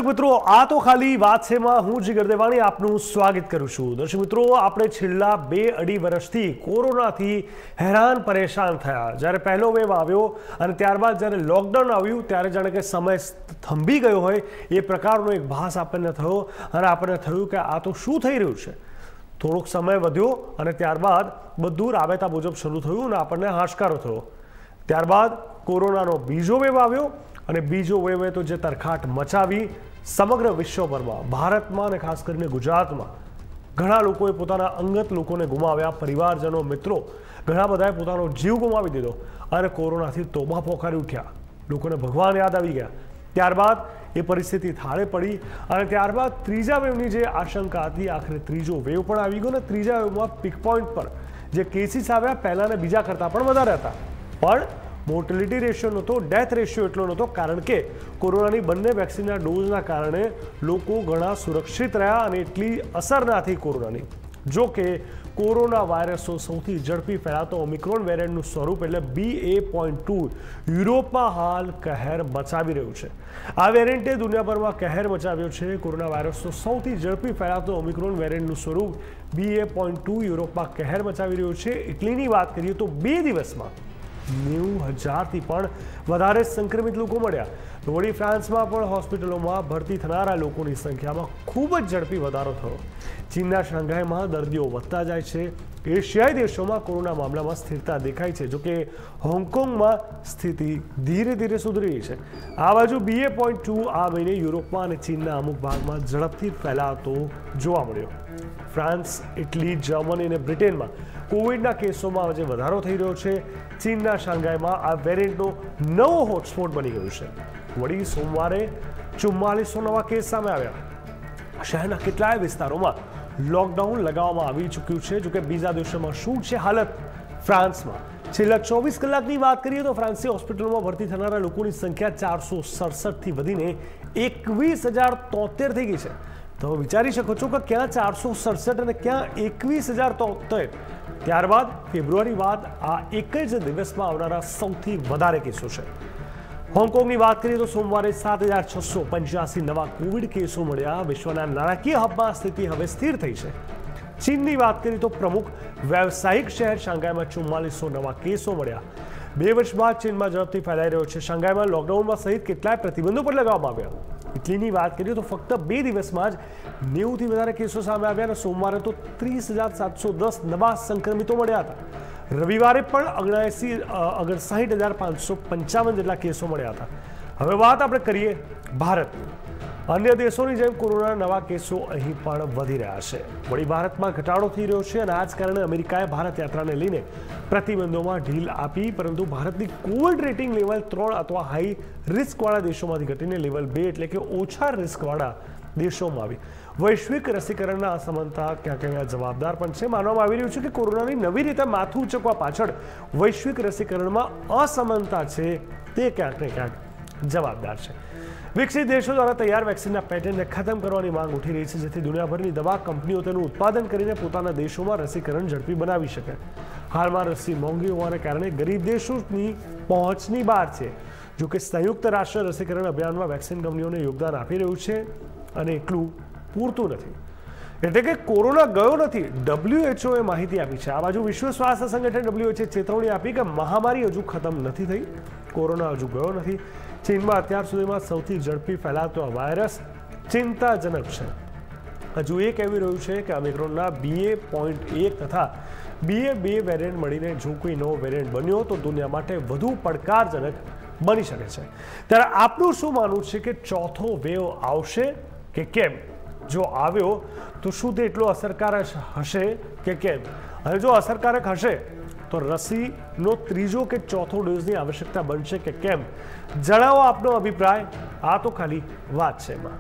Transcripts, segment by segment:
મિત્રો આ તો ખાલી વાત છે માં હું જીગર દેવાણી આપનું સ્વાગત કરું છું। દર્શક મિત્રો આપણે છેલ્લા 2-2.5 વર્ષથી કોરોનાથી હેરાન પરેશાન થયા। જ્યારે પહેલો વેવ આવ્યો અને ત્યારબાદ જ્યારે લોકડાઉન આવ્યું ત્યારે જાણે કે સમય થંભી ગયો હોય એ પ્રકારનો એક ભાસ આપણને થયો અને આપણને થયું કે આ તો શું થઈ રહ્યું છે। થોડોક સમય વધ્યો અને ત્યારબાદ બધું રાબેતા મુજબ શરૂ થયું અને આપણને હાશકારો થયો। ત્યારબાદ કોરોનાનો બીજો વેવ આવ્યો અને બીજો વેવે તો જે તરખાટ મચાવી સમગ્ર વિશ્વભરમાં, ભારતમાં અને ખાસ કરીને ગુજરાતમાં ઘણા લોકોએ પોતાના અંગત લોકોને ગુમાવ્યા, પરિવારજનો, મિત્રો, ઘણા બધાએ પોતાનો જીવ ગુમાવી દીધો અને કોરોનાથી તોબા પોકારી ઉઠ્યા। લોકોને ભગવાન યાદ આવી ગયા। ત્યારબાદ એ પરિસ્થિતિ થાળે પડી અને ત્યારબાદ ત્રીજા વેવની જે આશંકા હતી, આખરે ત્રીજો વેવ પણ આવી ગયો અને ત્રીજા વેવમાં પીક પોઈન્ટ પર જે કેસીસ આવ્યા પહેલાંને બીજા કરતાં પણ વધારે હતા, પણ મોર્ટેલિટી રેશિયો નહોતો, ડેથ રેશિયો એટલો નહોતો, કારણ કે કોરોનાની બંને વેક્સિનના ડોઝના કારણે લોકો ઘણા સુરક્ષિત રહ્યા અને એટલી અસર ના થઈ કોરોનાની। જો કે કોરોના વાયરસનો સૌથી ઝડપી ફેલાતો ઓમિક્રોન વેરિયન્ટનું સ્વરૂપ એટલે BA.2 યુરોપમાં હાલ કહેર મચાવી રહ્યું છે। આ વેરિયન્ટે દુનિયાભરમાં કહેર મચાવ્યો છે। કોરોના વાયરસનો સૌથી ઝડપી ફેલાતો ઓમિક્રોન વેરિયન્ટનું સ્વરૂપ BA.2 યુરોપમાં કહેર મચાવી રહ્યું છે। ઇટલીની વાત કરીએ તો 2 દિવસમાં 90,000થી પણ વધારે સંક્રમિત લોકો મળ્યા। વળી ફ્રાન્સમાં પણ હોસ્પિટલોમાં ભરતી થનારા લોકોની સંખ્યામાં ખૂબ જ ઝડપી વધારો થયો। ચીનના શાંઘાઈમાં દર્દીઓ વધતા જાય છે। એશિયાઈ દેશોમાં કોરોના મામલામાં સ્થિરતા દેખાય છે। જોકે હોંગકોંગમાં સ્થિતિ ધીરે ધીરે સુધરી રહી છે। આ બાજુ BA.2 આ મહિને યુરોપમાં અને ચીનના અમુક ભાગમાં ઝડપથી ફેલાતો જોવા મળ્યો। ફ્રાન્સ, ઇટલી, જર્મની અને બ્રિટનમાં કોવિડના કેસોમાં આજે વધારો થઈ રહ્યો છે। ચીનના શાંઘાઈમાં આ વેરિયન્ટનો નવો હોટસ્પોટ બની ગયું છે। વળી સોમવારે 4400 નવા કેસ સામે આવ્યા। શહેરના કેટલાય વિસ્તારોમાં લોકડાઉન લગાવવામાં આવી ચૂક્યું છે। જોકે બીજા દેશોમાં શું છે હાલત? ફ્રાન્સમાં છેલ્લા 24 કલાકની વાત કરીએ તો ફ્રાન્સની હોસ્પિટલોમાં ભરતી થનારા લોકોની સંખ્યા 467થી વધીને 21,073 થઈ ગઈ છે। તમે વિચારી શકો છો કે ક્યાં 467 અને ક્યાં 21,073। ત્યારબાદ ફેબ્રુઆરી બાદ આ એક જ દિવસમાં આવનારા સૌથી વધારે કેસો છે। હોંગકોંગની વાત કરીએ તો સોમવારે 7,685 નવા કોવિડ કેસો મળ્યા। વિશ્વના નાણાકીય હબમાં સ્થિતિ હવે સ્થિર થઈ છે। ચીનની વાત કરીએ તો પ્રમુખ વ્યવસાયિક શહેર શાંઘાઈમાં 4400 નવા કેસો મળ્યા। 2 વર્ષ બાદ ચીનમાં ઝડપથી ફેલાઈ રહ્યો છે। શાંઘાઈમાં લોકડાઉનમાં સહિત કેટલાય પ્રતિબંધો પણ લગાવવામાં આવ્યા। ઇટલીની વાત કરીએ તો ફક્ત 2 દિવસમાં જ 90થી વધારે કેસો સામે આવ્યા અને સોમવારે તો 30,710 નવા સંક્રમિતો મળ્યા હતા। રવિવારે પણ 59,555 જેટલા કેસો મળ્યા હતા। હવે વાત આપણે કરીએ ભારતની। અન્ય દેશોની જેમ કોરોનાના નવા કેસો અહીં પણ વધી રહ્યા છે। વળી ભારતમાં ઘટાડો થઈ રહ્યો છે અને આ જ કારણે અમેરિકાએ ભારત યાત્રાને લઈને પ્રતિબંધોમાં ઢીલ આપી, પરંતુ ભારતની કોવિડ રેટિંગ લેવલ 3 અથવા હાઈ રિસ્કવાળા દેશોમાંથી ઘટીને લેવલ 2 એટલે કે ઓછા રિસ્કવાળા દેશોમાં આવી। વૈશ્વિક રસીકરણના અસમાનતા ક્યાં જવાબદાર પણ છે। માનવામાં આવી રહ્યું છે કે કોરોનાની નવી રીતે માથું ઉચકવા પાછળ વૈશ્વિક રસીકરણમાં અસમાનતા છે તે ક્યાંક ને ક્યાંક જવાબદાર છે। વિકસિત દેશો દ્વારા તૈયાર વેક્સિનના પેટર્નને ખતમ કરવાની માંગ ઉઠી રહી છે, જેથી દુનિયાભરની દવા કંપનીઓ તેનું ઉત્પાદન કરીને પોતાના દેશોમાં રસીકરણ ઝડપી બનાવી શકે। હાલમાં રસી મોંઘી હોવાને કારણે ગરીબ દેશોની પહોંચની બહાર છે। જોકે સંયુક્ત રાષ્ટ્ર રસીકરણ અભિયાનમાં વેક્સિન કંપનીઓને યોગદાન આપી રહ્યું છે અને એટલું પૂરતું નથી, એટલે કે કોરોના ગયો નથી, WHO માહિતી આપી છે। આ બાજુ વિશ્વ સ્વાસ્થ્ય સંગઠન WHO ચેતવણી આપી કે મહામારી હજુ ખતમ નથી થઈ, કોરોના હજુ ગયો નથી। ચીનમાં અત્યાર સુધીમાં સૌથી ઝડપી ફેલાતો આ વાયરસ ચિંતાજનક છે। હજુ એ કહેવી રહ્યું છે કે ઓમિક્રોનના BA.1 તથા BA.2 વેરિયન્ટ મળીને જો કોઈ નવો વેરિયન્ટ બન્યો તો દુનિયા માટે વધુ પડકારજનક બની શકે છે। ત્યારે આપનું શું માનવું છે કે ચોથો વેવ આવશે કે કેમ? જો આવ્યો તો શું તે એટલો અસરકારક હશે કે કેમ? અને જો અસરકારક હશે તો રસીનો ત્રીજો કે ચોથો ડોઝની આવશ્યકતા બનશે કે કેમ? જણાવો આપનો અભિપ્રાય। આ તો ખાલી વાત છે એમાં।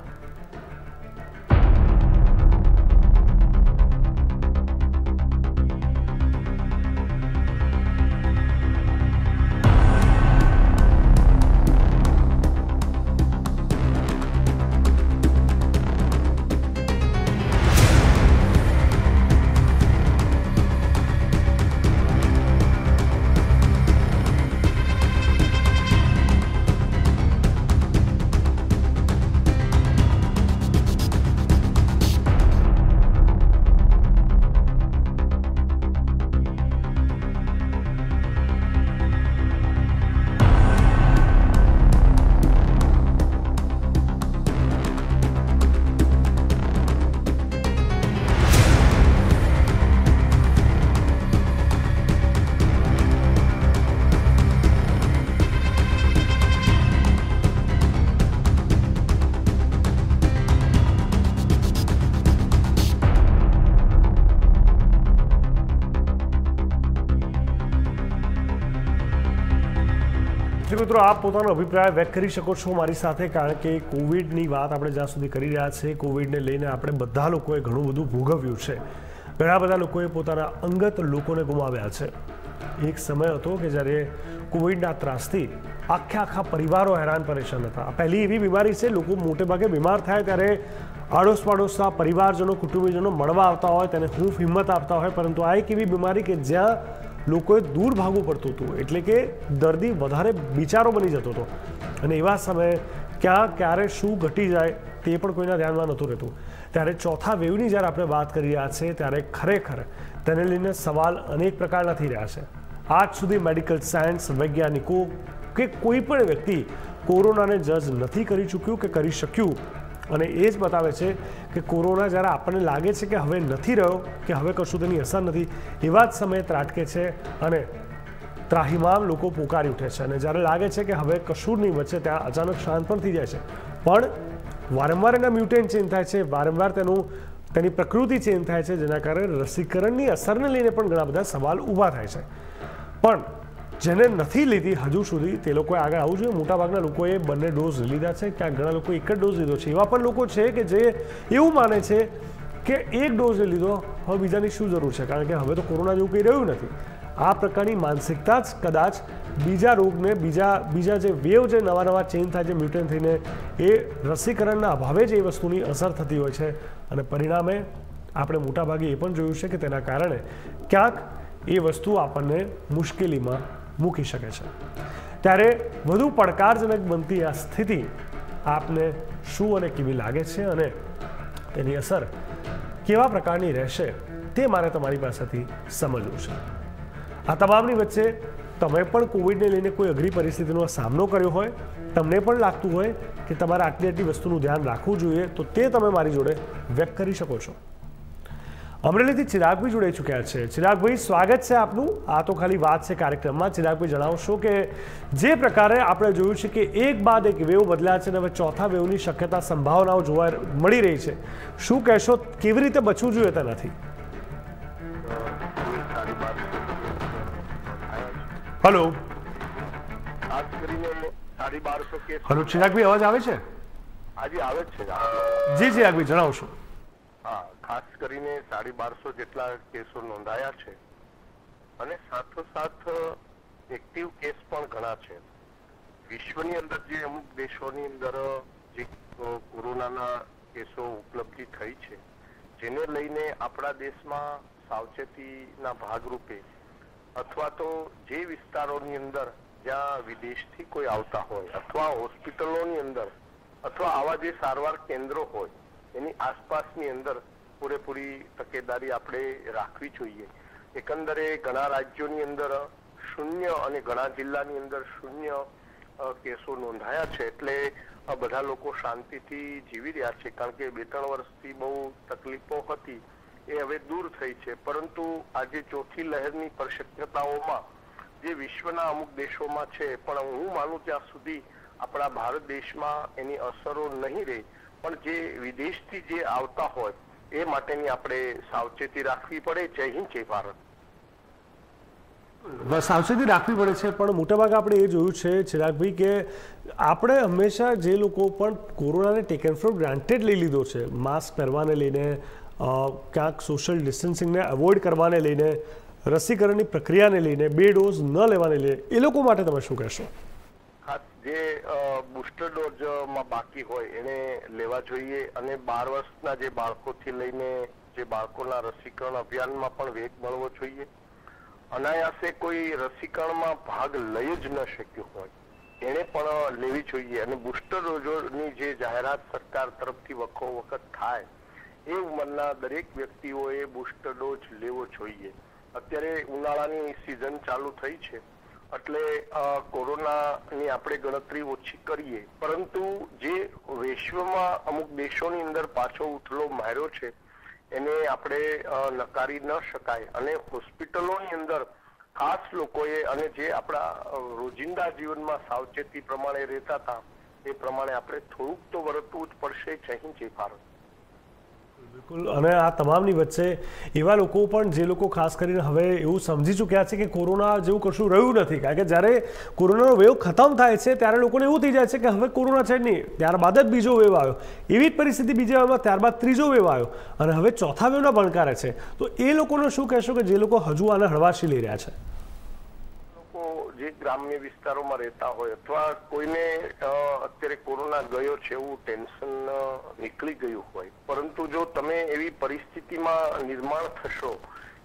મિત્રો, આપ પોતાનો અભિપ્રાય વ્યક્ત કરી શકો છો મારી સાથે, કારણ કે કોવિડની વાત આપણે જ્યાં સુધી કરી રહ્યા છીએ, કોવિડને લઈને આપણે બધા લોકોએ ઘણું બધું ભોગવ્યું છે. ઘણા બધા લોકોએ પોતાના અંગત લોકોને ગુમાવ્યા છે. એક સમય હતો કે જ્યારે કોવિડના ત્રાસથી આખા પરિવારો હેરાન પરેશાન હતા. આ પહેલી એવી બીમારી છે, લોકો મોટે ભાગે બીમાર થાય ત્યારે આડોશ પાડોશના પરિવારજનો, કુટુંબીજનો મળવા આવતા હોય, તેને ખૂબ હિંમત આપતા હોય, પરંતુ આ એક એવી બીમારી કે જ્યાં લોકોએ દૂર ભાગવું પડતું હતું. એટલે કે દર્દી વધારે બિચારો બની જતો હતો અને એવા સમયે ક્યાં ક્યારે શું ઘટી જાય તે પણ કોઈના ધ્યાનમાં નહોતું રહેતું. ત્યારે ચોથા વેવની જ્યારે આપણે વાત કરી રહ્યા છીએ, ત્યારે ખરેખર તેને લઈને સવાલ અનેક પ્રકારના થઈ રહ્યા છે. આજ સુધી મેડિકલ સાયન્સ, વૈજ્ઞાનિકો કે કોઈ પણ વ્યક્તિ કોરોનાને જજ નથી કરી ચૂક્યું કે કરી શક્યું. અને એ જ બતાવે છે કે કોરોના જ્યારે આપણને લાગે છે કે હવે નથી રહ્યો, કે હવે કશું તેની અસર નથી, એવા જ સમયે ત્રાટકે છે અને ત્રાહિમામ લોકો પોકારી ઉઠે છે. અને જ્યારે લાગે છે કે હવે કશું નહીં વચ્ચે, ત્યાં અચાનક શાંત પણ થઈ જાય છે. પણ વારંવાર એના મ્યુટેન્ટ ચેન્જ થાય છે, વારંવાર તેની પ્રકૃતિ ચેન્જ થાય છે, જેના કારણે રસીકરણની અસરને લઈને પણ ઘણા બધા સવાલ ઊભા થાય છે. પણ જેને નથી લીધી હજુ સુધી, તે લોકોએ આગળ આવવું જોઈએ. મોટાભાગના લોકોએ બંને ડોઝ લીધા છે, ક્યાંક ઘણા લોકો એક જ ડોઝ લીધો છે. એવા પણ લોકો છે કે જે એવું માને છે કે એક ડોઝ લીધો, હવે બીજાની શું જરૂર છે, કારણ કે હવે તો કોરોના જેવું કંઈ રહ્યું નથી. આ પ્રકારની માનસિકતા જ કદાચ બીજા રોગને, બીજા જે વેવ જે નવા ચેન્જ થાય છે મ્યુટેન્ટ થઈને, એ રસીકરણના અભાવે જ એ વસ્તુની અસર થતી હોય છે. અને પરિણામે આપણે મોટાભાગે એ પણ જોયું છે કે તેના કારણે ક્યાંક એ વસ્તુ આપણને મુશ્કેલીમાં મૂકી શકે છે. ત્યારે વધુ પડકારજનક બનતી આ સ્થિતિ આપને શું અને કેવી લાગે છે અને તેની અસર કેવા પ્રકારની રહેશે, તે મારે તમારી પાસેથી સમજવું છે. આ તમામની વચ્ચે તમે પણ કોવિડને લઈને કોઈ અઘરી પરિસ્થિતિનો સામનો કર્યો હોય, તમને પણ લાગતું હોય કે તમારે આટલી વસ્તુનું ધ્યાન રાખવું જોઈએ, તો તે તમે મારી જોડે વ્યક્ત કરી શકો છો. અમરેલીથી ચિરાગભાઈ જોડાઈ ચૂક્યા છે. ચિરાગભાઈ, સ્વાગત છે આપનું. આ તો ખાલી વાત છે કાર્યક્રમમાં. ચિરાગભાઈ, જણાવશો કે જે પ્રકારે આપણે જોયું છે કે એક બાદ એક વેવ બદલ્યા છે અને હવે ચોથા વેવની શક્યતા, સંભાવનાઓ જોવા મળી રહી છે, શું કહેશો, કેવી રીતે બચવું જોઈએ તેનાથી? હલો હલો, ચિરાગભાઈ, અવાજ આવે છે? આવે છે. જી ચિરાગભાઈ, જણાવશો. ખાસ કરીને 1250 જેટલા કેસો નોંધાયા છે અને સાથોસાથ એક્ટિવ કેસ પણ ઘણા છે. વિશ્વની અંદર જે અમુક દેશોની અંદર જે કોરોનાના કેસો ઉપલબ્ધિ થઈ છે, જેને લઈને આપણા દેશમાં સાવચેતીના ભાગરૂપે અથવા તો જે વિસ્તારોની અંદર જ્યાં વિદેશથી કોઈ આવતા હોય અથવા હોસ્પિટલોની અંદર અથવા આવા જે સારવાર કેન્દ્રો હોય એની આસપાસની અંદર પૂરેપૂરી તકેદારી આપણે રાખવી જોઈએ. એકંદરે ઘણા રાજ્યોની અંદર 0 અને ઘણા જિલ્લાની અંદર 0 કેસો નોંધાયા છે. એટલે બધા લોકો શાંતિથી જીવી રહ્યા છે, કારણ કે 2-3 વર્ષથી બહુ તકલીફો હતી એ હવે દૂર થઈ છે. પરંતુ આજે ચોથી લહેરની શક્યતાઓમાં જે વિશ્વના અમુક દેશોમાં છે, પણ હું માનું ત્યાં સુધી આપણા ભારત દેશમાં એની અસરો નહીં રહે, પણ જે વિદેશથી જે આવતા હોય એ માટેની આપણે સાવચેતી રાખવી પડે. જય હિન્દ, જય ભારત. સાવચેતી રાખવી પડે છે, પણ મોટાભાગે આપણે એ જોયું છે ચિરાગભાઈ કે આપણે હંમેશા જે લોકો પણ કોરોનાને ટેકન ફોર ગ્રાન્ટેડ લઈ લીધો છે, માસ્ક પહેરવાને લઈને, ક્યાંક સોશિયલ ડિસ્ટન્સિંગને અવોઇડ કરવાને લઈને, રસીકરણની પ્રક્રિયાને લઈને, 2 ડોઝ ન લેવાને લઈને, એ લોકો માટે તમે શું કહેશો? જે બુસ્ટર ડોઝમાં બાકી હોય એને લેવા જોઈએ અને 12 વર્ષના જે બાળકોથી લઈને જે બાળકોના રસીકરણ અભિયાનમાં પણ વેગ મળવો જોઈએ. અનાયાસે કોઈ રસીકરણમાં ભાગ લઈ જ ન શક્યો હોય એને પણ લેવી જોઈએ. અને બુસ્ટર ડોઝની જે જાહેરાત સરકાર તરફથી વખો વખત થાય, એ ઉંમરના દરેક વ્યક્તિઓએ બુસ્ટર ડોઝ લેવો જોઈએ. અત્યારે ઉનાળાની સિઝન ચાલુ થઈ છે એટલે કોરોનાની આપણે ગણતરી ઓછી કરીએ, પરંતુ જે વિશ્વમાં અમુક દેશોની અંદર પાછો ઉથલો માર્યો છે એને આપણે નકારી ન શકાય. અને હોસ્પિટલોની અંદર ખાસ લોકોએ અને જે આપણા રોજિંદા જીવનમાં સાવચેતી પ્રમાણે રહેતા હતા એ પ્રમાણે આપણે થોડુંક તો વર્તવું જ પડશે. જય હિન્દ, જય ભારત. બિલકુલ. અને આ તમામની વચ્ચે એવા લોકો પણ જે લોકો ખાસ કરીને હવે એવું સમજી ચૂક્યા છે કે કોરોના જેવું કશું રહ્યું નથી, કારણ કે જ્યારે કોરોનાનો વેવ ખતમ થાય છે ત્યારે લોકોને એવું થઈ જાય છે કે હવે કોરોના છે જ નહીં, ત્યારબાદ જ બીજો વેવ આવ્યો, એવી જ પરિસ્થિતિ બીજા વેવમાં, ત્યારબાદ ત્રીજો વેવ આવ્યો અને હવે ચોથા વેવના ભણકારે છે. તો એ લોકોને શું કહેશો કે જે લોકો હજુ આને હળવાશી લઈ રહ્યા છે? જે ગ્રામ્ય વિસ્તારોમાં રહેતા હોય અથવા કોઈને અત્યારે કોરોના ગયો છે એવું ટેન્શન નીકળી ગયું હોય, પરંતુ જો તમે એવી પરિસ્થિતિમાં નિર્માણ થશો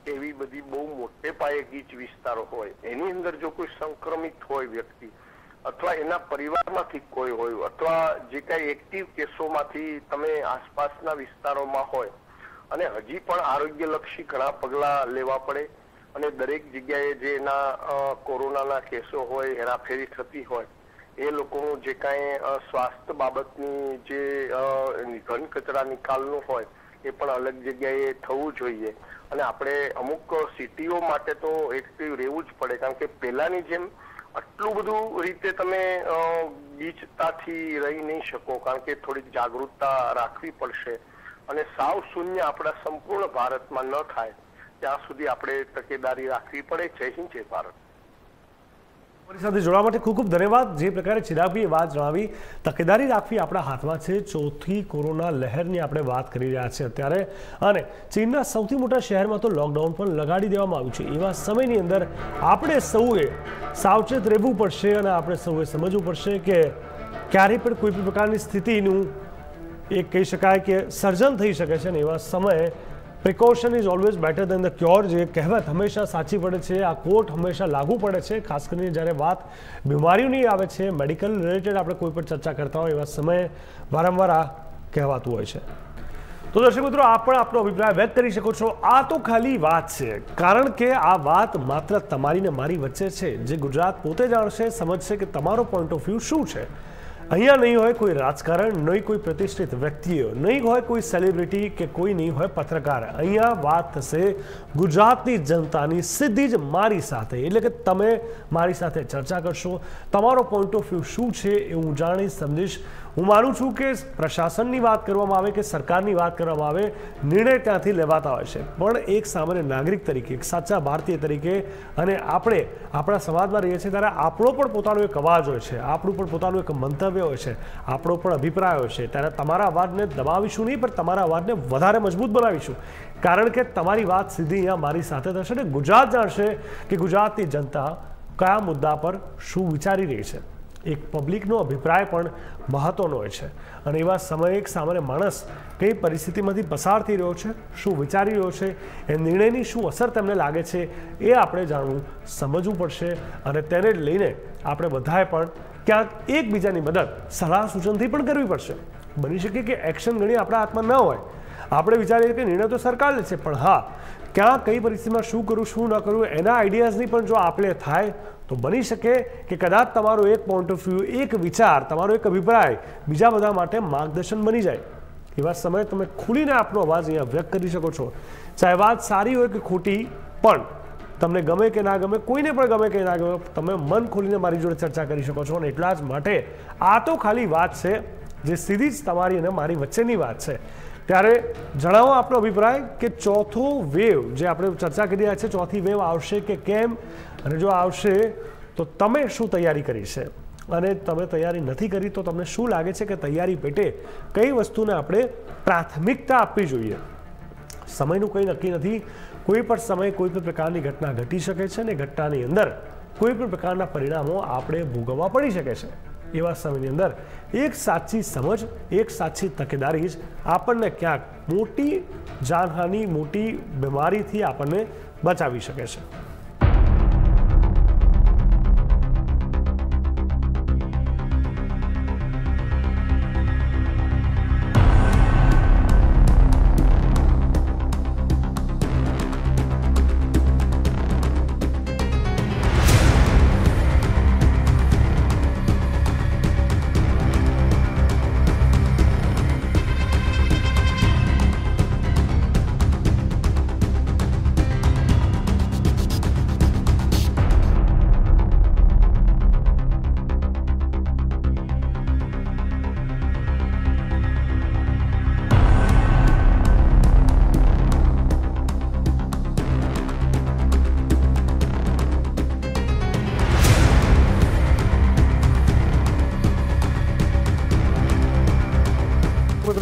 કે એવી બધી બહુ મોટે પાયે ગીચ વિસ્તારો હોય, એની અંદર જો કોઈ સંક્રમિત હોય વ્યક્તિ અથવા એના પરિવારમાંથી કોઈ હોય અથવા જે કાંઈ એક્ટિવ કેસોમાંથી તમે આસપાસના વિસ્તારોમાં હોય અને હજી પણ આરોગ્યલક્ષી ઘણા પગલાં લેવા પડે અને દરેક જગ્યાએ જે એના કોરોનાના કેસો હોય, હેરાફેરી થતી હોય, એ લોકોનું જે કાંઈ સ્વાસ્થ્ય બાબતની જે ઘન કચરા નિકાલનું હોય એ પણ અલગ જગ્યાએ થવું જોઈએ. અને આપણે અમુક સિટીઓ માટે તો એક્ટિવ રહેવું જ પડે, કારણ કે પહેલાની જેમ આટલું બધું રીતે તમે ગીચતાથી રહી નહીં શકો, કારણ કે થોડીક જાગૃતતા રાખવી પડશે અને સાવ શૂન્ય આપણા સંપૂર્ણ ભારતમાં ન થાય ત્યાં સુધી આપણે તકેદારી રાખવી પડે. જય હિન્દ, જય ભારત. અમારી સાથે જોડવા માટે ખૂબ ખૂબ ધન્યવાદ. જે પ્રકારે ચિરાગભાઈએ વાત જણાવી, તકેદારી રાખવી આપણા હાથમાં છે. ચોથી કોરોના લહેરની આપણે વાત કરી રહ્યા છીએ અત્યારે, અને ચીનના સૌથી મોટા શહેરમાં તો લોકડાઉન પણ લગાડી દેવામાં આવ્યું છે. એવા સમયની અંદર આપણે સૌએ સાવચેત રહેવું પડશે અને આપણે સૌએ સમજવું પડશે કે ક્યારેય પણ કોઈ પણ પ્રકારની સ્થિતિનું એક કહી શકાય કે સર્જન થઈ શકે છે. અને એવા સમયે precaution is always better than the cure, જે કહેવત હંમેશા સાચી પડે છે. આ કોટ હંમેશા લાગુ પડે છે, ખાસ કરીને જ્યારે વાત બીમારીઓની આવે છે, મેડિકલ રિલેટેડ આપણે કોઈ પણ ચર્ચા કરતા હોય એવા સમયે વારંવાર આ કહેવાતું હોય છે. તો દર્શક મિત્રો, આપ પણ આપનો અભિપ્રાય વ્યક્ત કરી શકો છો. આ તો ખાલી વાત છે, કારણ કે આ વાત માત્ર તમારી ને મારી વચ્ચે છે. જે ગુજરાત પોતે જાણશે, સમજશે કે તમારો પોઈન્ટ ઓફ વ્યૂ શું છે. અહીંયા નહીં હોય કોઈ રાજકારણ, નહીં કોઈ પ્રતિષ્ઠિત વ્યક્તિઓ, નહીં હોય કોઈ સેલિબ્રિટી કે કોઈ નહીં હોય પત્રકાર. અહીંયા વાત થશે ગુજરાતની જનતાની, સીધી જ મારી સાથે, એટલે કે તમે મારી સાથે ચર્ચા કરશો. તમારો પોઈન્ટ ઓફ વ્યૂ શું છે એ હું જાણીશ, સમજીશ. હું માનું છું કે પ્રશાસનની વાત કરવામાં આવે કે સરકારની વાત કરવામાં આવે, નિર્ણય ત્યાંથી લેવાતા હોય છે, પણ એક સામાન્ય નાગરિક તરીકે, એક સાચા ભારતીય તરીકે, અને આપણે આપણા સમાજમાં રહીએ છીએ ત્યારે આપણો પણ પોતાનો એક અવાજ હોય છે, આપણું પણ પોતાનું એક મંતવ્ય હોય છે, આપણો પણ અભિપ્રાય હોય છે. ત્યારે તમારા અવાજને દબાવીશું નહીં, પણ તમારા અવાજને વધારે મજબૂત બનાવીશું, કારણ કે તમારી વાત સીધી અહીંયા મારી સાથે થશે અને ગુજરાત જાણશે કે ગુજરાતની જનતા કયા મુદ્દા પર શું વિચારી રહી છે. એક પબ્લિકનો અભિપ્રાય પણ મહત્વનો હોય છે. અને એવા સમયે એક સામાન્ય માણસ કઈ પરિસ્થિતિમાંથી પસાર થઈ રહ્યો છે, શું વિચારી રહ્યો છે, એ નિર્ણયની શું અસર તેમને લાગે છે, એ આપણે જાણવું, સમજવું પડશે. અને તેને લઈને આપણે બધાએ પણ ક્યાંક એકબીજાની મદદ સલાહ સૂચનથી પણ કરવી પડશે. બની શકે કે એક્શન ઘણી આપણા હાથમાં ન હોય, આપણે વિચારીએ કે નિર્ણય તો સરકાર લે છે, પણ હા, ક્યાં કઈ પરિસ્થિતિમાં શું કરવું, શું ન કરવું, એના આઈડિયાઝની પણ જો આપણે થાય તો બની શકે કે કદાચ તમારો એક પોઈન્ટ ઓફ વ્યૂ, એક વિચાર, તમારો એક અભિપ્રાય બીજા બધા માટે માર્ગદર્શન બની જાય. એવા સમયે તમે ખુલીને આપનો અવાજ અહીંયા વ્યક્ત કરી શકો છો. ચાહે વાત સારી હોય કે ખોટી, પણ તમને ગમે કે ના ગમે, કોઈને પણ ગમે કે ના ગમે, તમે મન ખોલીને મારી જોડે ચર્ચા કરી શકો છો. અને એટલા જ માટે આ તો ખાલી વાત છે, જે સીધી જ તમારી અને મારી વચ્ચેની વાત છે. ત્યારે જણાવો આપનો અભિપ્રાય કે ચોથો વેવ જે આપણે ચર્ચા કરી રહ્યા છીએ, ચોથી વેવ આવશે કે કેમ, અને જો આવશે તો તમે શું તૈયારી કરી છે, અને તમે તૈયારી નથી કરી તો તમને શું લાગે છે કે તૈયારી પેટે કઈ વસ્તુને આપણે પ્રાથમિકતા આપવી જોઈએ. સમયનું કંઈ નક્કી નથી, કોઈ પણ સમયે કોઈ પણ પ્રકારની ઘટના ઘટી શકે છે, અને ઘટનાની અંદર કોઈ પણ પ્રકારના પરિણામો આપણે ભોગવવા પડી શકે છે. એવા સમયની અંદર એક સાચી સમજ, એક સાચી તકેદારી જ આપણને ક્યાંક મોટી જાનહાનિ, મોટી બીમારીથી આપણને બચાવી શકે છે.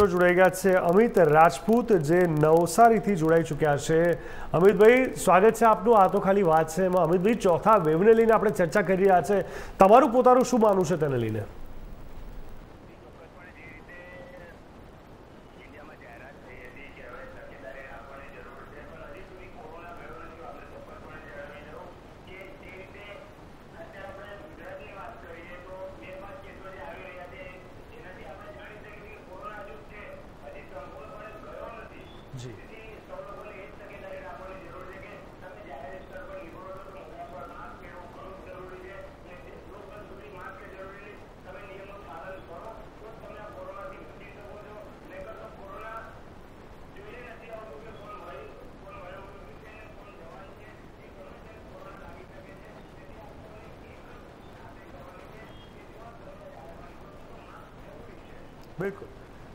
મિત્રો જોડાઈ ગયા છે અમિત રાજપૂત જે નવસારીથી જોડાઈ ચૂક્યા છે। અમિતભાઈ સ્વાગત છે આપનું। આ તો ખાલી વાત છે એમાં અમિતભાઈ ચોથા વેવને લઈને આપણે ચર્ચા કરી રહ્યા છે, તમારું પોતાનું શું માનવું છે તેને લઈને? જી બિલકુલ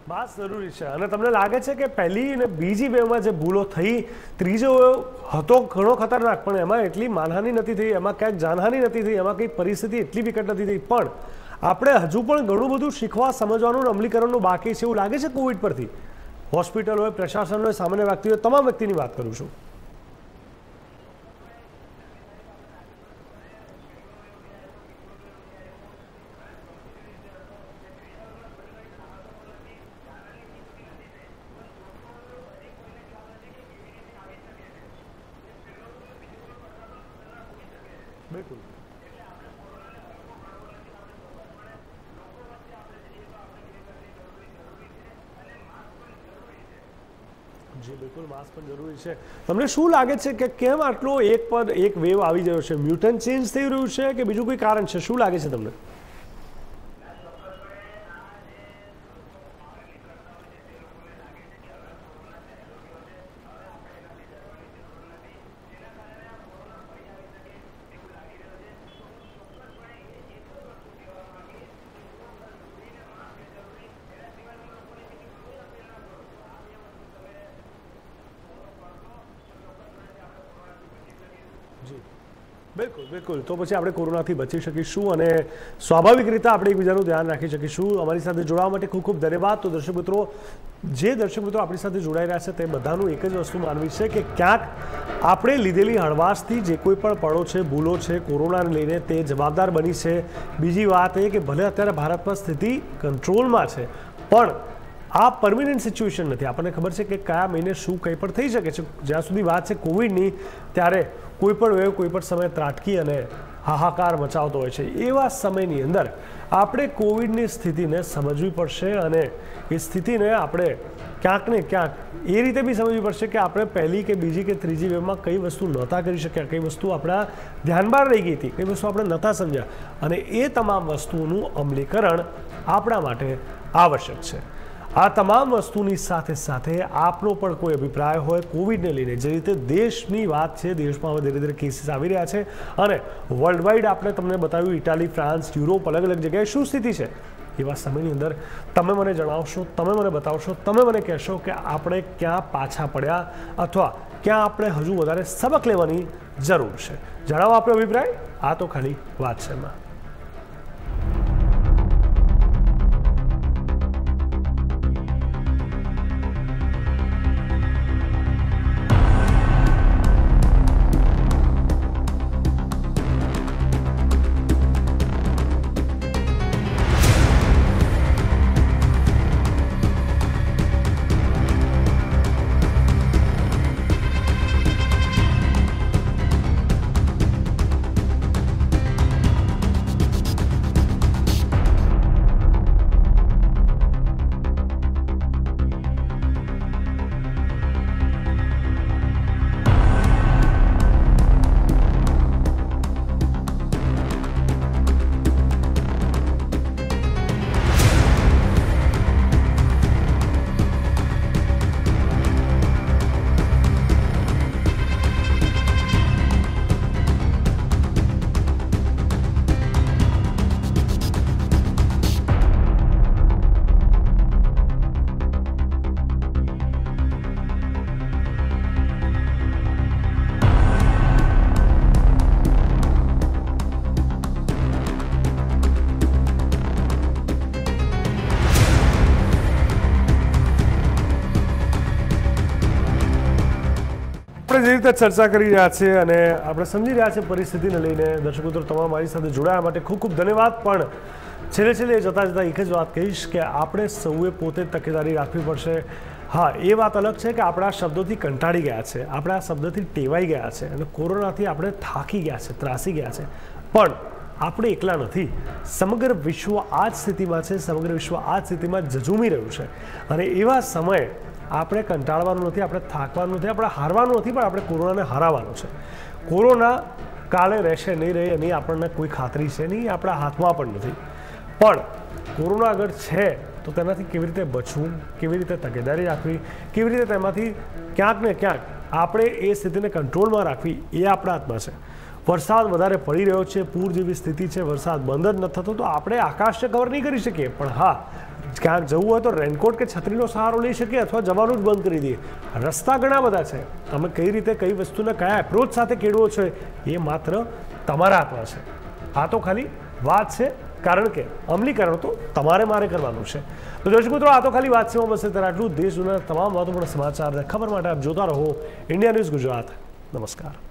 માસ્ક જરૂરી છે। અને તમને લાગે છે કે પહેલી અને બીજી વેવમાં જે ભૂલો થઈ, ત્રીજો હતો ઘણો ખતરનાક, પણ એમાં એટલી માનહાનિ નથી થઈ, એમાં ક્યાંક જાનહાનિ નથી થઈ, એમાં કંઈ પરિસ્થિતિ એટલી વિકટ નથી થઈ, પણ આપણે હજુ પણ ઘણું બધું શીખવા સમજવાનું અને અમલીકરણનું બાકી છે એવું લાગે છે કોવિડ પરથી? હોસ્પિટલ હોય, પ્રશાસન હોય, સામાન્ય વ્યક્તિ હોય, તમામ વ્યક્તિની વાત કરું છું। બિલકુલ જી બિલકુલ માસ્ક પણ જરૂરી છે। તમને શું લાગે છે કે કેમ આટલો એક પર એક વેવ આવી ગયો છે? મ્યુટન્ટ ચેન્જ થઈ રહ્યું છે કે બીજું કોઈ કારણ છે? શું લાગે છે તમને? બિલકુલ બિલકુલ, તો પછી આપણે કોરોનાથી બચી શકીશું અને સ્વાભાવિક રીતે આપણે એકબીજાનું ધ્યાન રાખી શકીશું। અમારી સાથે જોડાવા માટે ખૂબ ખૂબ ધન્યવાદ। તો દર્શક મિત્રો, જે દર્શક મિત્રો આપણી સાથે જોડાઈ રહ્યા છે તે બધાનું એક જ વસ્તુ માનવી છે કે ક્યાંક આપણે લીધેલી હળવાશથી જે કોઈ પણ પળો છે, ભૂલો છે કોરોનાને લઈને, તે જવાબદાર બની છે। બીજી વાત એ કે ભલે અત્યારે ભારતમાં સ્થિતિ કંટ્રોલમાં છે, પણ આ પરમિનન્ટ સિચ્યુએશન નથી। આપણને ખબર છે કે કયા મહિને શું કંઈ પણ થઈ શકે છે। જ્યાં સુધી વાત છે કોવિડની, ત્યારે કોઈ પણ વેવ કોઈ પણ સમયે ત્રાટકી અને હાહાકાર મચાવતો હોય છે। એવા સમયની અંદર આપણે કોવિડની સ્થિતિને સમજવી પડશે અને એ સ્થિતિને આપણે ક્યાંક ને ક્યાંક એ રીતે બી સમજવી પડશે કે આપણે પહેલી કે બીજી કે ત્રીજી વેવમાં કઈ વસ્તુ નહોતા કરી શક્યા, કઈ વસ્તુ આપણા ધ્યાન બહાર રહી ગઈ હતી, કઈ વસ્તુ આપણે નહોતા સમજ્યા, અને એ તમામ વસ્તુઓનું અમલીકરણ આપણા માટે આવશ્યક છે। આ તમામ વસ્તુની સાથે સાથે આપનો પણ કોઈ અભિપ્રાય હોય કોવિડને લઈને, જે રીતે દેશની વાત છે, દેશમાં હવે ધીરે ધીરે કેસીસ આવી રહ્યા છે અને વર્લ્ડ વાઇડ આપણે તમને બતાવ્યું ઇટાલી, ફ્રાન્સ, યુરોપ, અલગ અલગ જગ્યાએ શું સ્થિતિ છે, એવા સમયની અંદર તમે મને જણાવશો, તમે મને બતાવશો, તમે મને કહેશો કે આપણે ક્યાં પાછા પડ્યા અથવા ક્યાં આપણે હજુ વધારે સબક લેવાની જરૂર છે। જણાવો આપણો અભિપ્રાય। આ તો ખાલી વાત છે એમાં। આપણે જે રીતે ચર્ચા કરી રહ્યા છીએ અને આપણે સમજી રહ્યા છીએ પરિસ્થિતિને લઈને, દર્શક મિત્રો તમામ મારી સાથે જોડાયા માટે ખૂબ ખૂબ ધન્યવાદ. પણ છેલ્લે જતાં એક જ વાત કહીશ કે આપણે સૌએ પોતે તકેદારી રાખવી પડશે. હા, એ વાત અલગ છે કે આપણે આ શબ્દોથી કંટાળી ગયા છે, આપણે આ શબ્દથી ટેવાઈ ગયા છે અને કોરોનાથી આપણે થાકી ગયા છે, ત્રાસી ગયા છે. પણ આપણે એકલા નથી. સમગ્ર વિશ્વ આ જ સ્થિતિમાં છે, સમગ્ર વિશ્વ આ જ સ્થિતિમાં ઝઝૂમી રહ્યું છે. અને એવા સમયે આપણે કંટાળવાનું નથી, આપણે થાકવાનું નથી, આપણે હારવાનું નથી, પણ આપણે કોરોનાને હરાવવાનો છે. કોરોના કાલે રહેશે નહીં રહે એની આપણને કોઈ ખાતરી છે નહીં, આપણા હાથમાં પણ નથી. પણ કોરોના અગર છે તો તેનાથી કેવી રીતે બચવું, કેવી રીતે તકેદારી રાખવી, કેવી રીતે તેમાંથી ક્યાંક ને ક્યાંક આપણે એ સ્થિતિને કંટ્રોલમાં રાખવી, એ આપણા હાથમાં છે. વરસાદ વધારે પડી રહ્યો છે, પૂર જેવી સ્થિતિ છે, વરસાદ બંધ જ નથી થતો, તો આપણે આકાશને કવર નહીં કરી શકીએ. પણ હા, ક્યાંક જવું હોય તો રેનકોટ કે છત્રીનો સહારો લઈ શકીએ અથવા જવાનું જ બંધ કરી દઈએ. રસ્તા ઘણા બધા છે, તમે કઈ રીતે કઈ વસ્તુને કયા એપ્રોચ સાથે કેળવો છો એ માત્ર તમારા હાથમાં છે. આ તો ખાલી વાત છે, કારણ કે અમલીકરણ તો તમારે મારે કરવાનું છે. તો દર્શક મિત્રો, આ તો ખાલી વાત છે. બસ અત્યારે આટલું. દેશ દુનિયાના તમામ મહત્વપૂર્ણ સમાચાર ખબર માટે આપ જોતા રહો ઇન્ડિયા ન્યૂઝ ગુજરાત. નમસ્કાર.